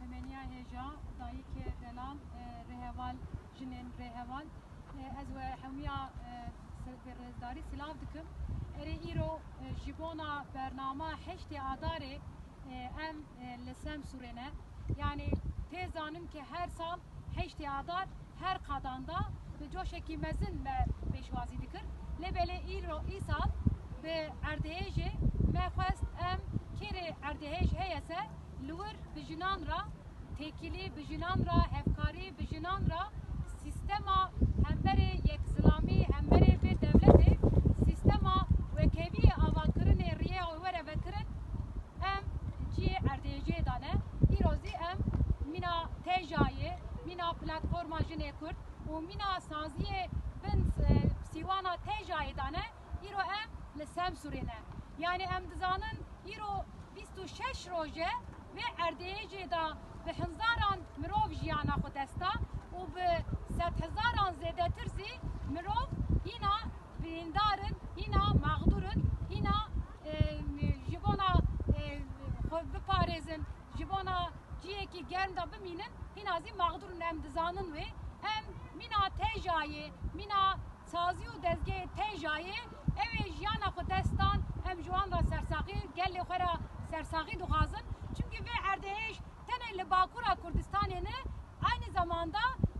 Emenia heja dayı ki delan reheval jinin reheval ez ve hemiya berezdari silav dikim eri îro jibona bernama heşti adare em lesem surene yani tezanim ki her sal heşti adar her kadanda ve coşeki mezin ve peşvazi dikir lebele îro îsal ve erdeyece mefest em kere erdeyece heyese lur bijinan ra tekili bijinan ra hevkari bijinan ra sistema hembere yek zilami hembere bir devleti sistema ve kebi avakırını riye overe vekirin em ci erdeyece dane irozi em mina tejaye mina platforma jine kurt u mina saziye bin sivana tejaye dane iro em lesem surine yani em dizanın iro 26 roje ve erdeyece da ve hınzaran mirov jiyana xudesta u be 7,000 zedetirzi mirov hina birindarın hina mağdurun hina jibona biparezin jibona ciyeki germda biminin hinazi mağdurun em dizanın ve em mina tejaye mina saziyu dezge tejaye ev jiyana xudestan em juan da sersaki gelle xera sersaki duhazın çünkü ve erdeş tene le Bakura Kurdistan'ını aynı zamanda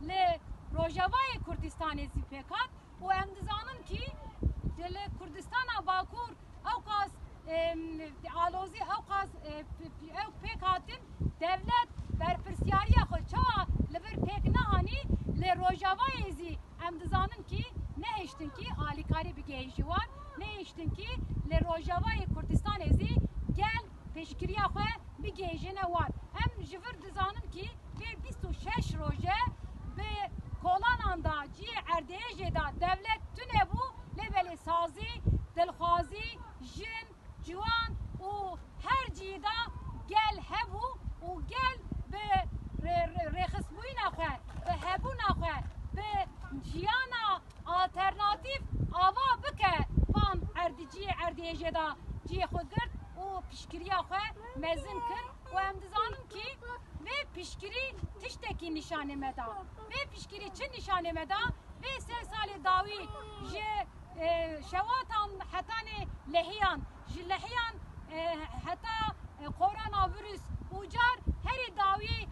le Rojava'yı Kurdistan'ı zipekat o emdizanın ki le Kurdistan'a Bakur avkaz alozi avkaz pekatin devlet berpirsiyariye xoçava le bir pek nahani le Rojava'yı zi emdizanın ki ne eştin ki alikari bir geyişi var ne eştin ki le Rojava'yı Kurdistan'ı zi gel peşkiriya xwe bir geyjene var. Em jivir dizanım ki ve 26 roje ve kolananda ciye erdeyece da devlet tüne bu lebeli sazi, dilxazi, jin, civan u her cida gel hebu u gel ve rexisbuyna xwe ve hebuna xwe ve ciyana alternatif ava bike van erdiciye erdeyece da ciye xwe girt o pişkiriya xwe mezin kir û em dizanin ki vê pişkirî tiştekî nîşanê me da vê pişkirî çi nîşanê me da vê 3 salê dawî ji şewatan hetanê lehiyan ji lehiyan heta koronavirüs û car herî dawî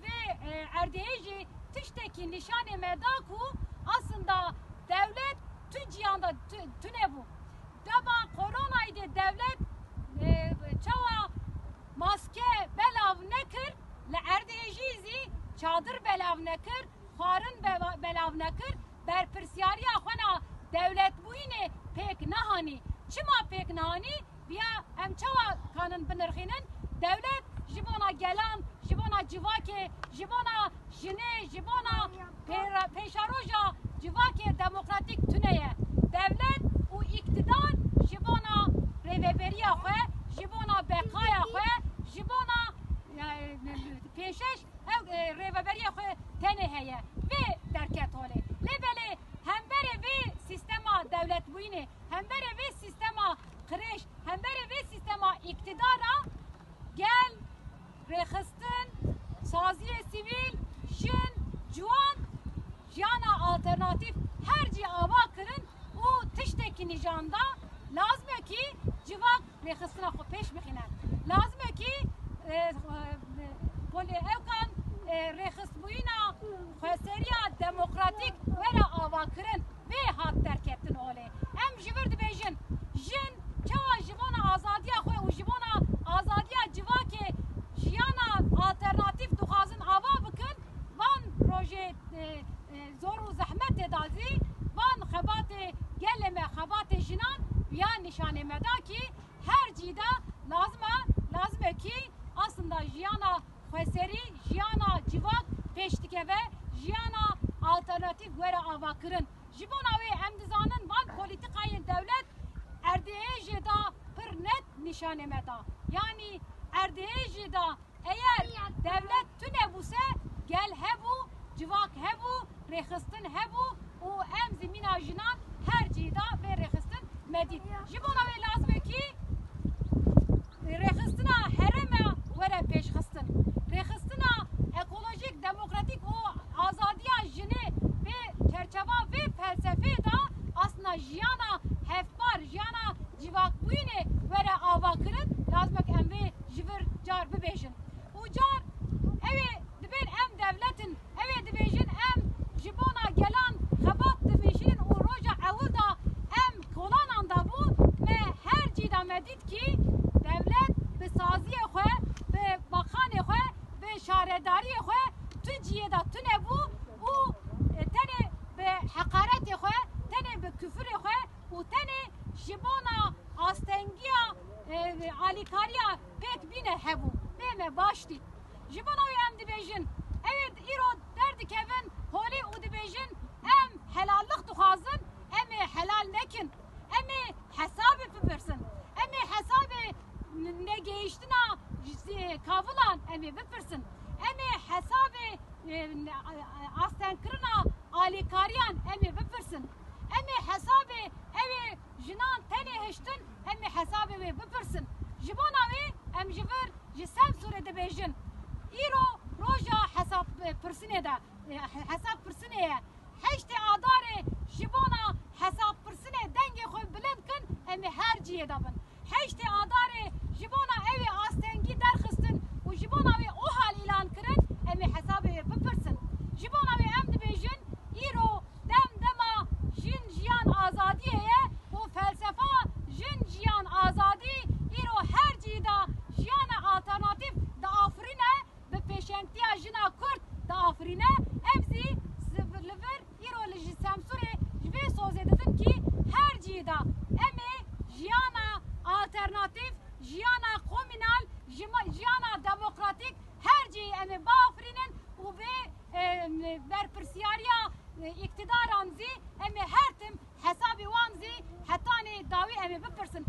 vê erdeyê jî tiştekî nîşanê me da ku aslında devlet tü ciyanda tune bû dema koronayê de devlet çawa maske belav nekir le erdeyêjî çadır belav nekir xwarin belav nekir berpirsiyariya xwe devlet bûyînê pêk nehanî çima pêk nehanî viya em çawa kanin binirxînin devlet ji bona gelan ji bona civakê ji bona jinê ji bona pêşaroja civakê demokratîk tuneye devlet û iktidar ji bona rêveberiya xwe ji bona beqaya xwe ji bona pêşeş rêveberiya xwe tenê heye vê derket holê lêbelê hemberê vê sistema devlet bûyînê hemberê vê sistema qirêj hemberê vê sistema iktidara gel rêxistin saziyê sivîl jin ciwan jiyana alternatîf her cî ava kirin û tiştekî nîjanda lazım e ki civak rêxistina xwe pêş bixîne lazım e ki evkan rêxistbûyîna xweseriya demokratîk were avakirin vê hat derketin olê em ji vir dibêjin jin çawa ji bona azadiya xwe û ji bona azadiya civakê jiyana alternatîf dixwazin ava bikin van projê zor û zehmetê da zî van xebatê gelê me xebatê jinan ya nişanê me da ki her cîda lazım e ki aslında jiyana xweserî jiyana civak pêş dikeve jiyana alternatif were avakirin ji bona wê em dizanin van polîtikayên devlet erdeyê jê da pir net nîşanê me da yani erdeyê jê da eğer devlet tune bûse gel hebû civak hebû rêxistin hebû û em zîmîna jinan her cîda vê rêxistin medît ji bona wê lazım e ki rêxistina herêma were pêşxistin rêxistina did ki devlet bi saziye xwe bi bakanê xwe bi şaredariyê xwe tu ciyê da tune bû û tenê bi heqaretê xwe tenê bi küfürê xwe û tenê ji bona astengiya alîkariya pêk bîne hebû vê me baş dît ji bona wê em dibêjin evet îro derdikevin holî û dibêjin em helallik dixwazin em ê helal nekin em ê hesabê bipirsin em ê hesabê negehîştina kavilan em ê bipirsin em ê hesabê astenkirina alîkariyan em ê bipirsin em ê hesabê ew ê jinan tenê hiştin em ê hesabê wê bipirsin ji bona wê em ji vir ji Semsûrê dibêjin îro roja hesab pirsinê de hesab pirsinê ye heştê adarê ji bona hesab pirsinê dengê xwe bilind kin em ê her ciyê de bin heştê adarê ji bona ew ê astengî derxistin û ji bona wê o hal îlan kirin em ê hesabê wê bipirsin ji bona wê em dibêjin îro dema jin jiyan azadiyê ye û felsefa jin jiyan azadî îro her cî da jiyana alternatîv di afirîne bi pêşengtiya jina Kurd di afirîne ev zî li vir îro li ji Semsûrê ji vê sozê didin ki her cî da em ê jiyana alternatîv jiyana komînal jiyana demokratîk her cî em ê biafirînin û vê berpirsiyariya iktidaran zî em ê her tim hesabê wan zî hetanê dawî em ê bipirsin